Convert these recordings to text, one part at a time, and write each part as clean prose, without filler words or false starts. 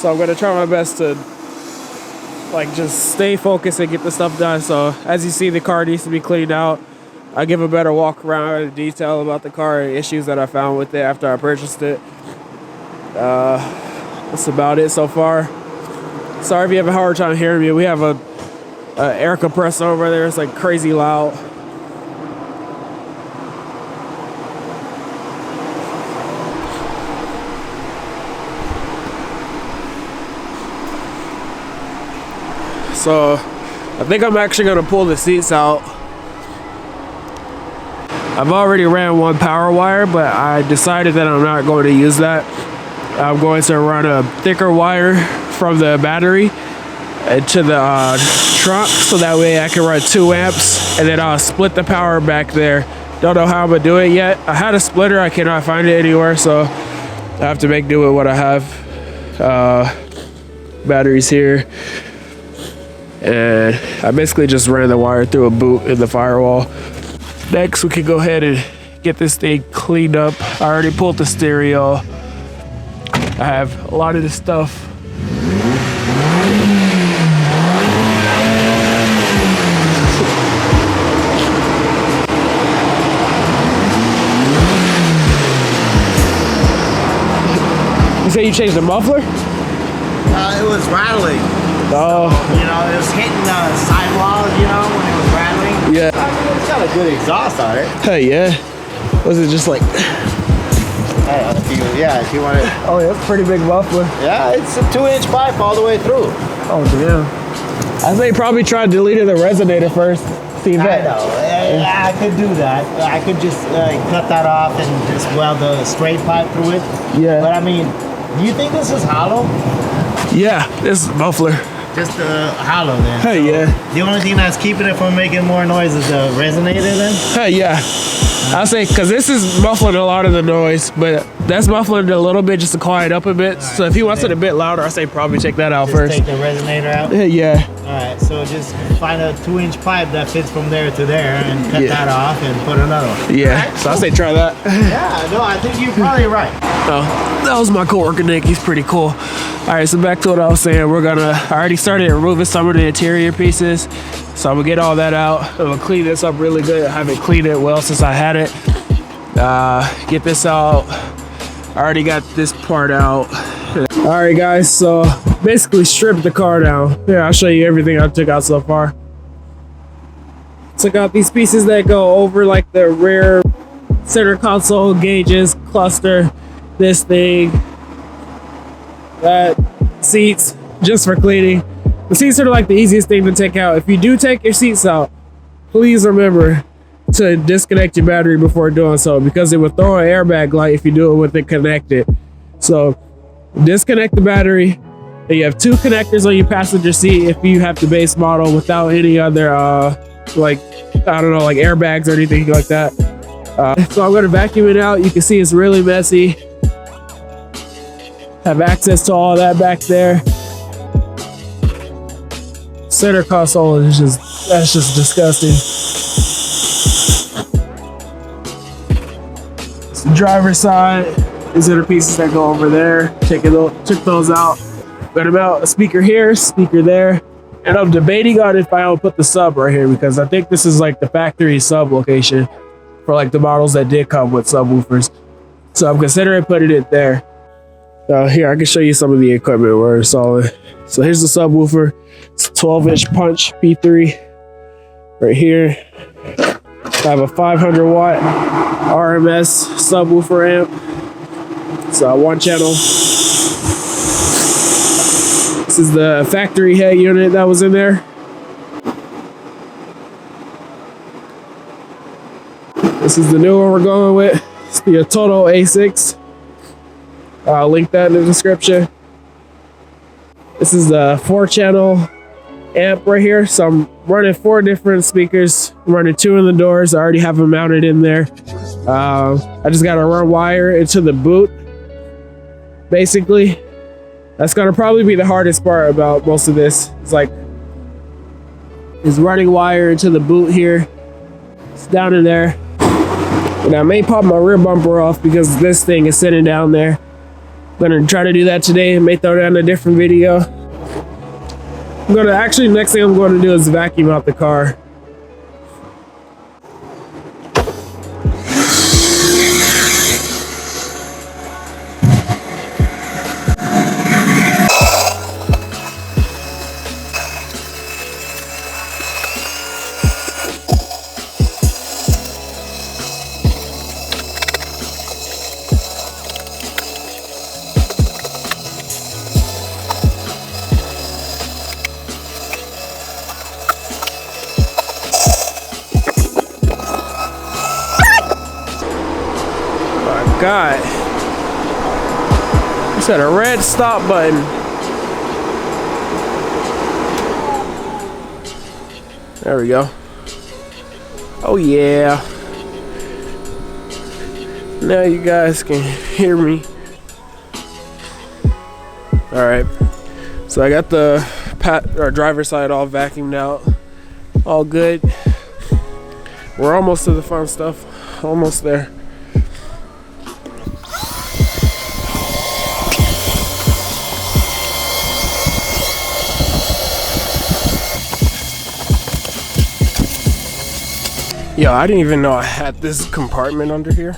so I'm gonna try my best to like just stay focused and get the stuff done. So as you see, the car needs to be cleaned out. I give a better walk around and detail about the car and issues that I found with it after I purchased it. That's about it so far. Sorry if you have a hard time hearing me. We have a air compressor over there. It's like crazy loud. So I think I'm actually gonna pull the seats out. I've already ran one power wire, but I decided that I'm not going to use that. I'm going to run a thicker wire from the battery into the trunk, so that way I can run 2 amps, and then I'll split the power back there. Don't know how I'm gonna do it yet. I had a splitter, I cannot find it anywhere, so I have to make do with what I have. Batteries here. And I basically just ran the wire through a boot in the firewall. Next, we can go ahead and get this thing cleaned up. I already pulled the stereo. I have a lot of this stuff. You say you changed the muffler? It was rattling. Oh. So, you know, it was hitting the sidewalls, you know, when it was rattling. Yeah. I mean, it's got a good exhaust on it. Hey, yeah. Was it just like... If you want it. Oh, yeah, it's a pretty big muffler. Yeah, it's a 2-inch pipe all the way through. Oh, damn. I think probably try deleting the resonator first. See if I know. I could do that. I could just cut that off and just weld the straight pipe through it. Yeah. But I mean, do you think this is hollow? Yeah, this is muffler. Just hollow then. Hey, so yeah. The only thing that's keeping it from making more noise is the resonator then? Hey, yeah. I'll say, because this is muffling a lot of the noise, but that's muffling it a little bit just to quiet up a bit. So if he wants it a bit louder, I say probably check that out Just first. take the resonator out? Yeah. Alright, so just find a 2-inch pipe that fits from there to there and cut that off and put another one. Yeah, Right, so I say try that. Yeah, no, I think you're probably right. Oh, that was my coworker Nick. He's pretty cool. All right, so back to what I was saying. I already started removing some of the interior pieces, so I'm gonna get all that out. I'm gonna clean this up really good. I haven't cleaned it well since I had it. Get this out. I already got this part out. All right, guys. So basically, stripped the car down. Here, I'll show you everything I took out so far. Took out these pieces that go over like the rear center console gauges, cluster, this thing, that, seats, just for cleaning. The seats are like the easiest thing to take out. If you do take your seats out, please remember to disconnect your battery before doing so, because it will throw an airbag light if you do it with it connected. So disconnect the battery. And you have 2 connectors on your passenger seat if you have the base model without any other like, I don't know, like airbags or anything like that. So I'm gonna vacuum it out. You can see it's really messy. Have access to all that back there. Center console is that's just disgusting. So driver's side, these are the pieces that go over there. Took those out. Got about a speaker here, speaker there. And I'm debating on if I will put the sub right here, because I think this is like the factory sub location for like the models that did come with subwoofers. So I'm considering putting it there. Here, I can show you some of the equipment we're installing. So here's the subwoofer. It's a 12-inch punch P3 right here. I have a 500 watt RMS subwoofer amp. It's 1 channel. This is the factory head unit that was in there. This is the new one we're going with. It's the Toto A6. I'll link that in the description. This is the 4-channel amp right here. So I'm running 4 different speakers. I'm running 2 in the doors. I already have them mounted in there. I just gotta run wire into the boot. Basically, that's gonna probably be the hardest part about most of this. It's like, is running wire into the boot here. It's down in there. And I may pop my rear bumper off because this thing is sitting down there. Gonna try to do that today. May throw down a different video. I'm gonna actually, next thing I'm going to do is vacuum out the car. God, you said a red stop button. There we go. Oh yeah. Now you guys can hear me. All right. So I got the driver's side all vacuumed out. All good. We're almost to the fun stuff. Almost there. Yo, I didn't even know I had this compartment under here.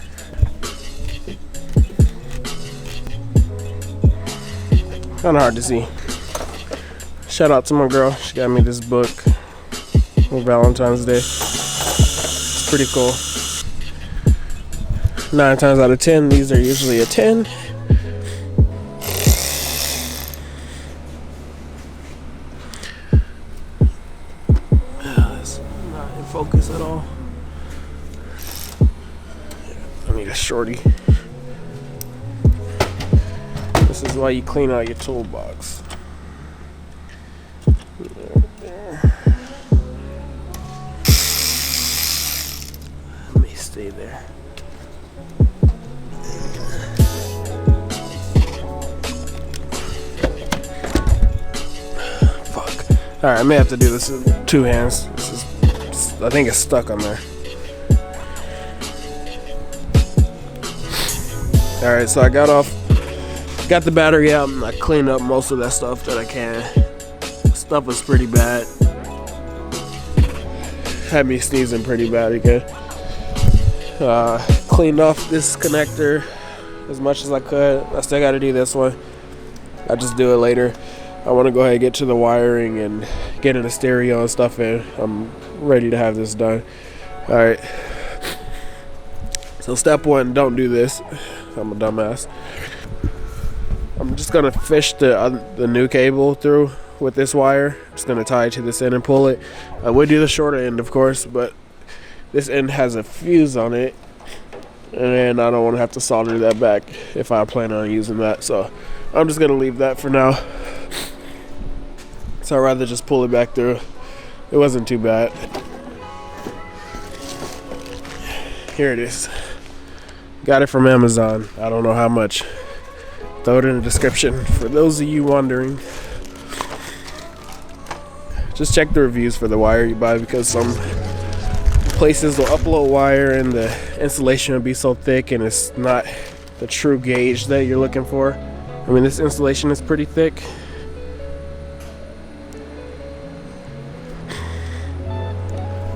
Kind of hard to see. Shout out to my girl. She got me this book for Valentine's Day. It's pretty cool. 9 times out of 10, these are usually a 10. That's not in focus at all. I need a shorty. This is why you clean out your toolbox. There. Let me stay there. Fuck. Alright, I may have to do this with 2 hands. I think it's stuck on there. Alright, so I got the battery out and I cleaned up most of that stuff that I can. Stuff was pretty bad. Had me sneezing pretty bad again. Cleaned off this connector as much as I could. I still got to do this one. I'll just do it later. I want to go ahead and get to the wiring and get in the stereo and stuff in. I'm ready to have this done. Alright. So step 1, don't do this. I'm a dumbass. I'm just gonna fish the new cable through with this wire. I'm just gonna tie it to this end and pull it. I would do the shorter end, of course, but this end has a fuse on it, and I don't want to have to solder that back if I plan on using that. So I'm just gonna leave that for now. So I'd rather just pull it back through. It wasn't too bad. Here it is. Got it from Amazon. I don't know how much. Throw it in the description for those of you wondering. Just check the reviews for the wire you buy, because some places will upload wire and the insulation will be so thick and it's not the true gauge that you're looking for. I mean, this insulation is pretty thick.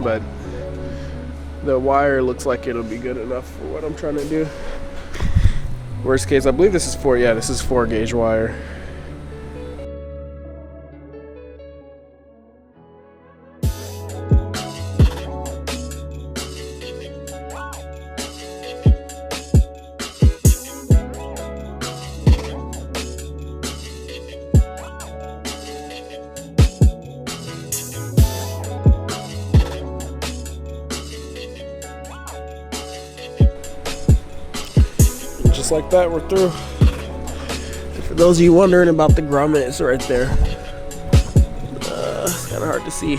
But the wire looks like it'll be good enough for what I'm trying to do. Worst case, I believe this is 4 gauge wire. Just like that, we're through. For those of you wondering about the grommet, it's right there. It's kind of hard to see.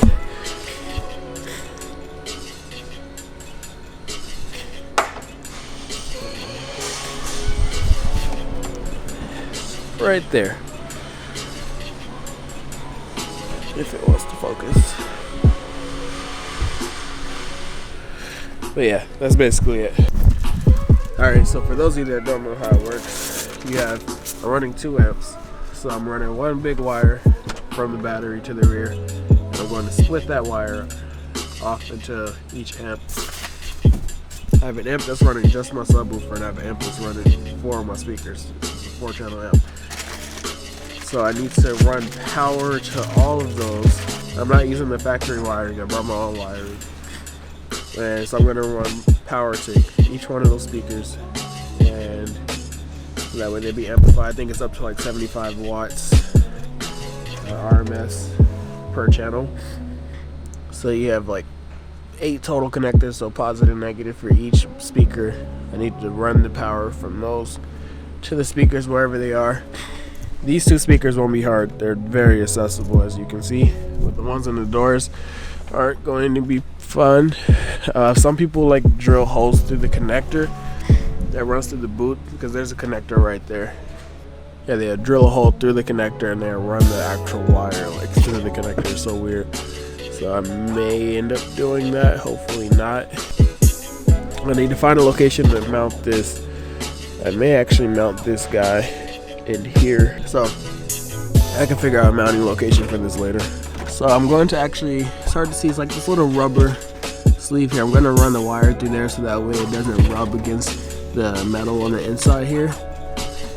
Right there. If it wants to focus. But yeah, that's basically it. Alright, so for those of you that don't know how it works, I'm running 2 amps. So I'm running one big wire from the battery to the rear. And I'm going to split that wire off into each amp. I have an amp that's running just my subwoofer, and I have an amp that's running 4 of my speakers. It's a 4-channel amp. So I need to run power to all of those. I'm not using the factory wiring, I brought my own wiring. And so I'm going to run power to each one of those speakers, and so that way they be amplified. I think it's up to like 75 watts RMS per channel. So you have like 8 total connectors, so positive and negative for each speaker. I need to run the power from those to the speakers wherever they are. These 2 speakers won't be hard. They're very accessible, as you can see. But the ones on the doors aren't going to be fun. Some people like drill holes through the connector that runs through the boot, because there's a connector right there. Yeah, they drill a hole through the connector and they run the actual wire like through the connector. It's so weird. So I may end up doing that, hopefully not. I need to find a location to mount this. I may actually mount this guy in here, so I can figure out a mounting location for this later. So I'm going to actually start to see, it's like this little rubber sleeve here. I'm going to run the wire through there so that way it doesn't rub against the metal on the inside here.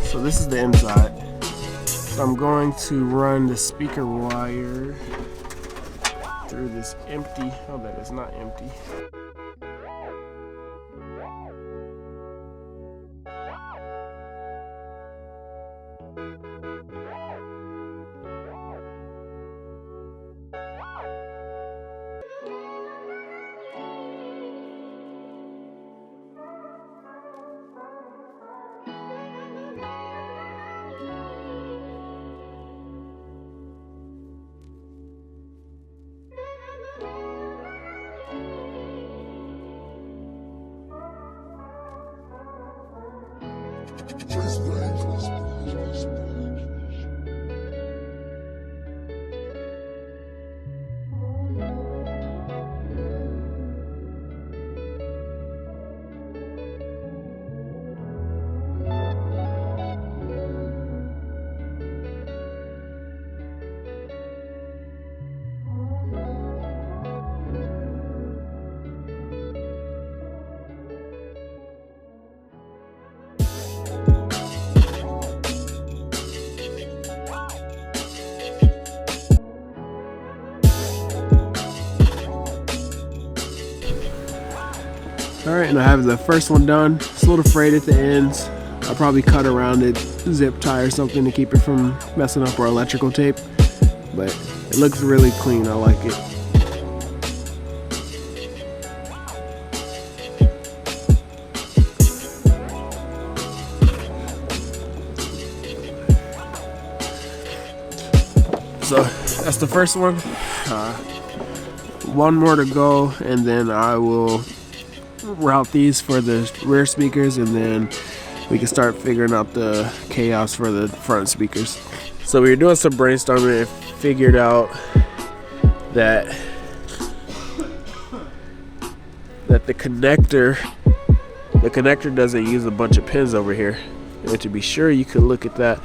So this is the inside. So I'm going to run the speaker wire through this empty, oh that is not empty. Alright, and I have the first one done. It's a little frayed at the ends. I'll probably cut around it, zip tie or something to keep it from messing up our electrical tape. But it looks really clean, I like it. So that's the first one. One more to go, and then I will route these for the rear speakers, and then we can start figuring out the chaos for the front speakers. So we were doing some brainstorming and figured out that the connector doesn't use a bunch of pins over here. And to be sure, you can look at that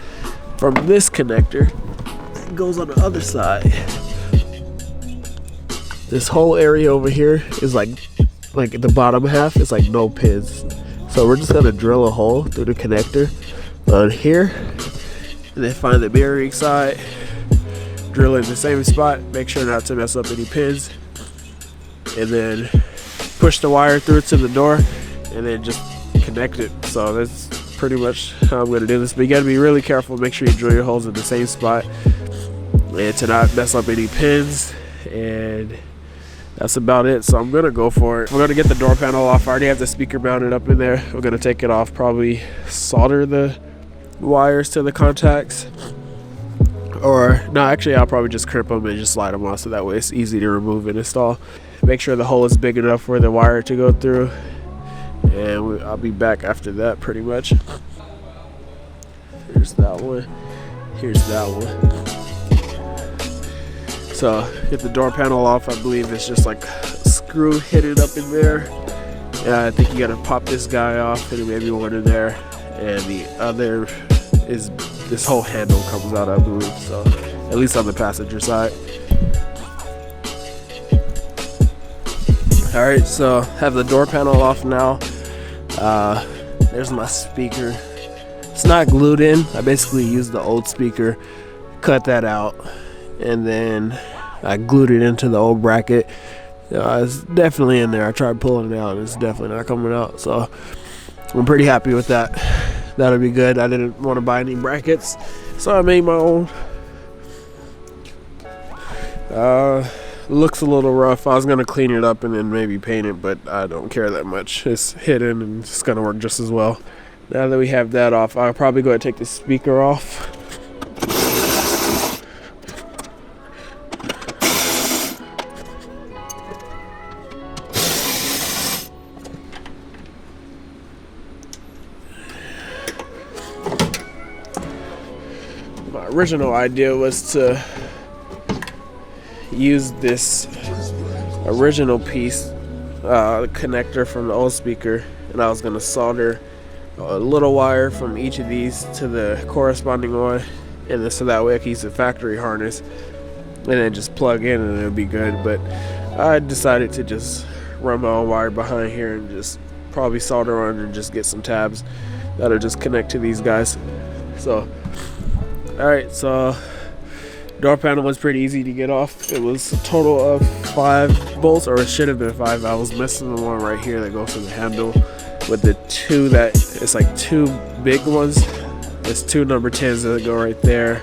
from this connector. It goes on the other side. This whole area over here is like the bottom half is like no pins. So we're just gonna drill a hole through the connector on here, and then find the mirroring side, drill in the same spot, make sure not to mess up any pins, and then push the wire through to the door, and then just connect it. So that's pretty much how I'm gonna do this. But you gotta be really careful, make sure you drill your holes in the same spot and to not mess up any pins, and that's about it. So I'm gonna go for it. We're gonna get the door panel off. I already have the speaker mounted up in there. We're gonna take it off, probably solder the wires to the contacts, or no, actually I'll probably just crimp them and just slide them off, so that way it's easy to remove and install. Make sure the hole is big enough for the wire to go through, and I'll be back after that pretty much. Here's that one, here's that one. So get the door panel off. I believe it's just like a screw hidden up in there. Yeah, I think you gotta pop this guy off and maybe one in there, and the other is this whole handle comes out, I believe. So at least on the passenger side. All right, so have the door panel off now. There's my speaker. It's not glued in. I basically used the old speaker, cut that out, and then I glued it into the old bracket. It's definitely in there. I tried pulling it out and it's definitely not coming out. So I'm pretty happy with that. That'll be good. I didn't want to buy any brackets, so I made my own. Looks a little rough. I was gonna clean it up and then maybe paint it, but I don't care that much. It's hidden and it's gonna work just as well. Now that we have that off, I'll probably go ahead and take the speaker off. My original idea was to use this original piece connector from the old speaker, and I was going to solder a little wire from each of these to the corresponding one, and then so that way I can use the factory harness and then just plug in and it'll be good. But I decided to just run my own wire behind here and just probably solder on and just get some tabs that'll just connect to these guys. So alright, so door panel was pretty easy to get off. It was a total of 5 bolts, or it should have been 5. I was missing the one right here that goes to the handle, with the 2 that it's like 2 big ones. It's 2 number 10s that go right there,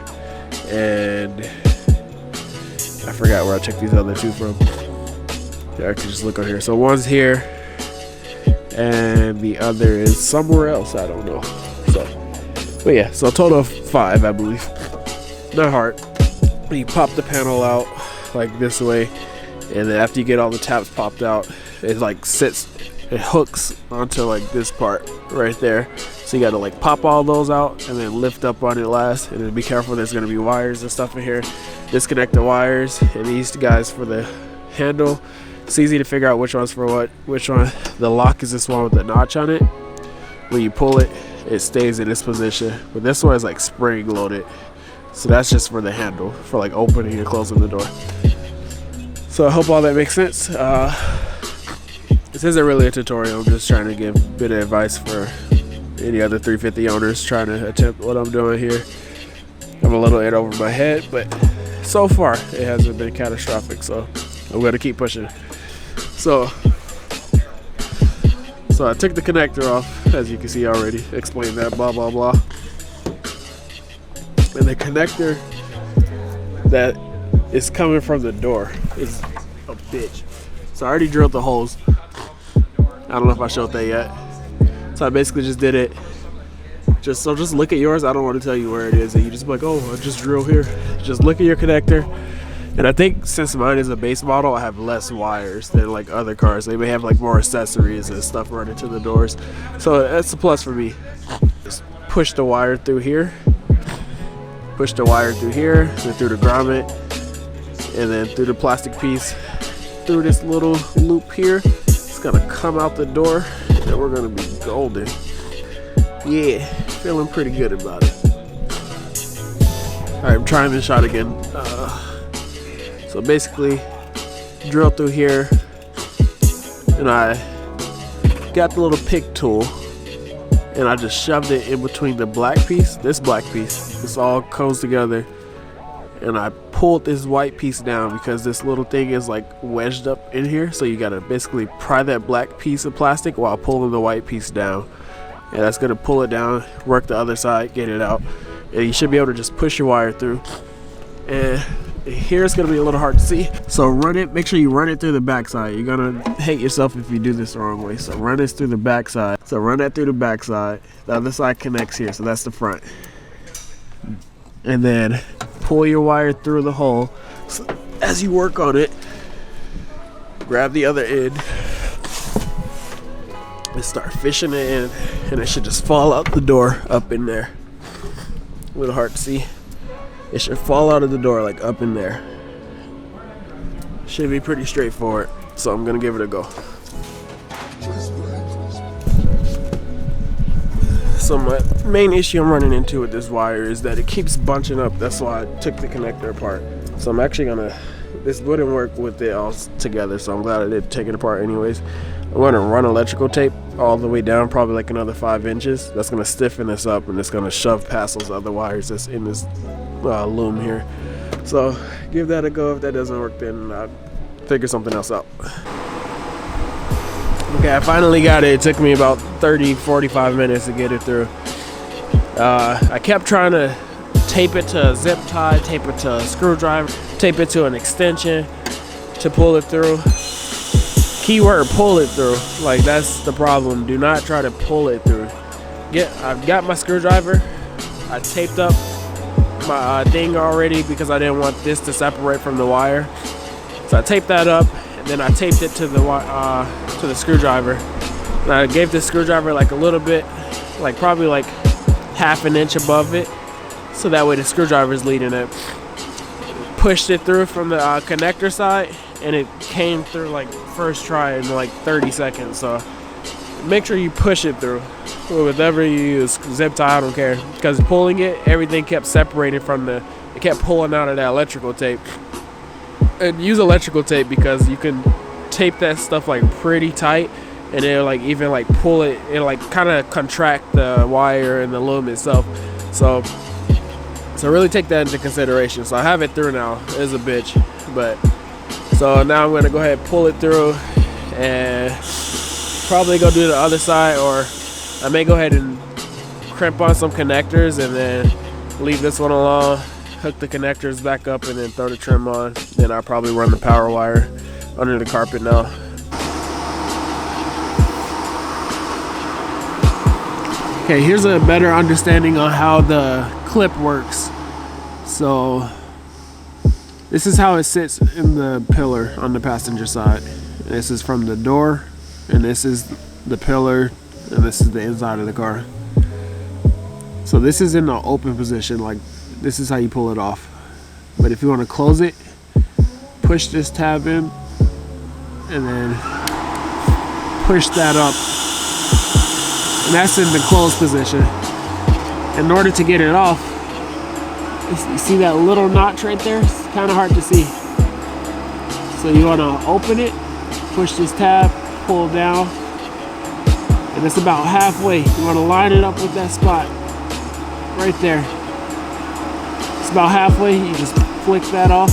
and I forgot where I took these other 2 from. Yeah, I can just look on here. So one's here and the other is somewhere else, I don't know. So but yeah, so a total of 5, I believe. Not hard. You pop the panel out like this way, and then after you get all the tabs popped out, it like sits, it hooks onto like this part right there. So you gotta like pop all those out and then lift up on it last, and then be careful, there's gonna be wires and stuff in here. Disconnect the wires, and these guys for the handle. It's easy to figure out which one's for what. Which one? The lock is this one with the notch on it. When you pull it, it stays in this position, but this one is like spring loaded, so that's just for the handle, for like opening and closing the door. So I hope all that makes sense. This isn't really a tutorial. I'm just trying to give a bit of advice for any other 350 owners trying to attempt what I'm doing here. I'm a little in over my head, but so far it hasn't been catastrophic, so I'm gonna keep pushing. So I took the connector off, as you can see already. Explained that, blah blah blah. And the connector that is coming from the door is a bitch. So I already drilled the holes. I don't know if I showed that yet. So I basically just did it. Just look at yours. I don't want to tell you where it is, and you just be like, oh, I just drilled here. Just look at your connector. And I think since mine is a base model, I have less wires than like other cars. They may have like more accessories and stuff running to the doors. So that's a plus for me. Just push the wire through here. Push the wire through here, then through the grommet, and then through the plastic piece, through this little loop here. It's gonna come out the door, and we're gonna be golden. Yeah, feeling pretty good about it. All right, I'm trying this shot again. So basically, drill through here, and I got the little pick tool, and I just shoved it in between the black piece, this black piece. This all comes together, and I pulled this white piece down because this little thing is like wedged up in here. So you gotta basically pry that black piece of plastic while pulling the white piece down, and that's gonna pull it down, work the other side, get it out, and you should be able to just push your wire through. And here it's gonna be a little hard to see, so run it, make sure you run it through the back side. You're gonna hate yourself if you do this the wrong way. So run this through the back side. So run that through the back side. The other side connects here, so that's the front. And then pull your wire through the hole. So as you work on it, grab the other end and start fishing it in, and it should just fall out the door up in there. A little hard to see. It should fall out of the door like up in there. Should be pretty straightforward, so I'm gonna give it a go. So my main issue I'm running into with this wire is that it keeps bunching up. That's why I took the connector apart. So I'm actually gonna, this wouldn't work with it all together, so I'm glad I did take it apart anyways. I'm gonna run electrical tape all the way down, probably like another 5 inches. That's gonna stiffen this up and it's gonna shove past those other wires that's in this loom here. So give that a go. If that doesn't work, then I'll figure something else out. Okay, I finally got it. It took me about 30-45 minutes to get it through. I kept trying to tape it to a zip tie, tape it to a screwdriver, tape it to an extension to pull it through. Keyword, pull it through. Like, that's the problem. Do not try to pull it through. I've got my screwdriver. I taped up my thing already because I didn't want this to separate from the wire. So I taped that up, and then I taped it to the screwdriver. And I gave the screwdriver like a little bit, like probably like half an inch above it, so that way the screwdriver is leading it. Pushed it through from the connector side, and it came through like first try in like 30 seconds. So make sure you push it through with whatever you use. Zip tie, I don't care, because pulling it, everything kept separating from it kept pulling out of that electrical tape. And use electrical tape because you can tape that stuff like pretty tight, and it'll like even like pull it, it'll like kind of contract the wire and the loom itself. So really take that into consideration. So I have it through now. It's a bitch, but so now I'm gonna go ahead and pull it through, and probably go do the other side, or I may go ahead and crimp on some connectors and then leave this one alone, hook the connectors back up, and then throw the trim on. Then I'll probably run the power wire under the carpet now. Okay, here's a better understanding on how the clip works. So this is how it sits in the pillar on the passenger side. This is from the door, and this is the pillar, and this is the inside of the car. So this is in the open position, like this is how you pull it off. But if you want to close it, push this tab in, and then push that up, and that's in the closed position. In order to get it off, you see that little notch right there? It's kind of hard to see. So you want to open it, push this tab, pull down, and it's about halfway. You want to line it up with that spot right there. It's about halfway. You just flick that off,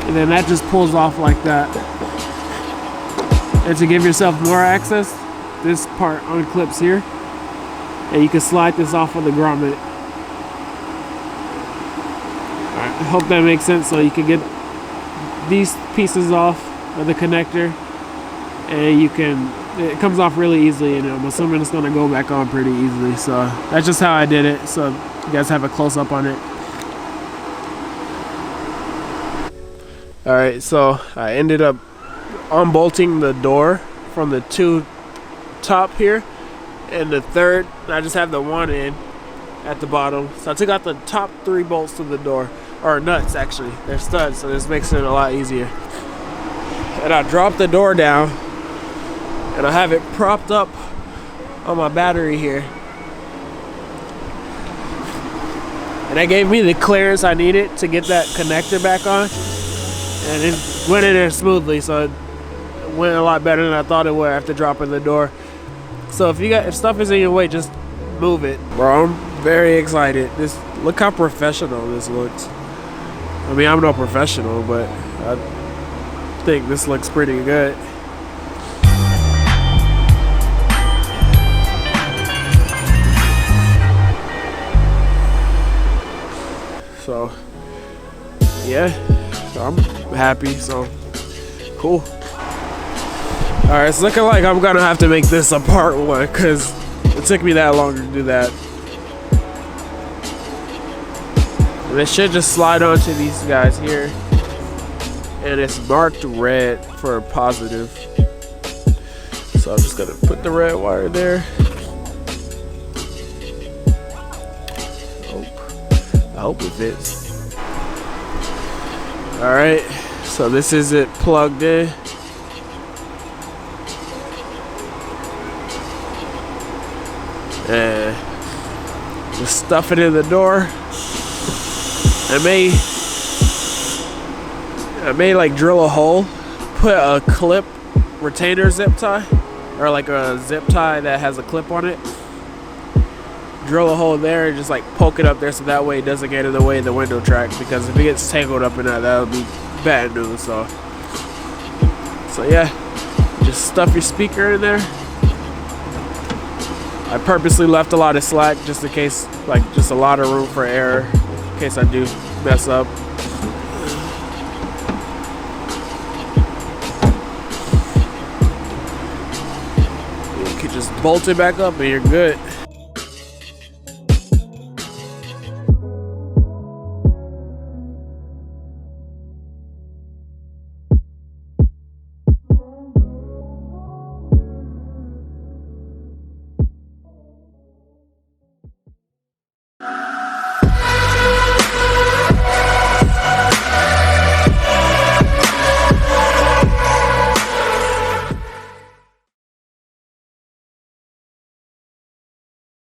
and then that just pulls off like that. And to give yourself more access, this part unclips here, and you can slide this off of the grommet. Alright, I hope that makes sense. So you can get these pieces off of the connector, and it comes off really easily, and I'm assuming it's gonna go back on pretty easily. So that's just how I did it, so you guys have a close-up on it. Alright, so I ended up unbolting the door from the two top here, and the third, I just have the one in at the bottom. So I took out the top 3 bolts to the door, or nuts actually, they're studs, so this makes it a lot easier. And I dropped the door down, and I have it propped up on my battery here, and that gave me the clearance I needed to get that connector back on, and it went in there smoothly. So it went a lot better than I thought it would after dropping the door. So if stuff is in your way, just move it. Bro, I'm very excited. Look how professional this looks. I mean, I'm no professional, but I think this looks pretty good. So yeah, I'm happy. So cool. All right, it's looking like I'm gonna have to make this a part 1 because it took me that long to do that. And it should just slide onto these guys here, and it's marked red for positive. So I'm just gonna put the red wire there. I hope it fits. All right, so this is it plugged in. and just stuff it in the door. I may like drill a hole, put a clip retainer zip tie, or like a zip tie that has a clip on it. Drill a hole there and just like poke it up there so that way it doesn't get in the way of the window track, because if it gets tangled up in that would be bad news. So yeah, just stuff your speaker in there. I purposely left a lot of slack just in case, like just a lot of room for error in case I do mess up. You can just bolt it back up and you're good.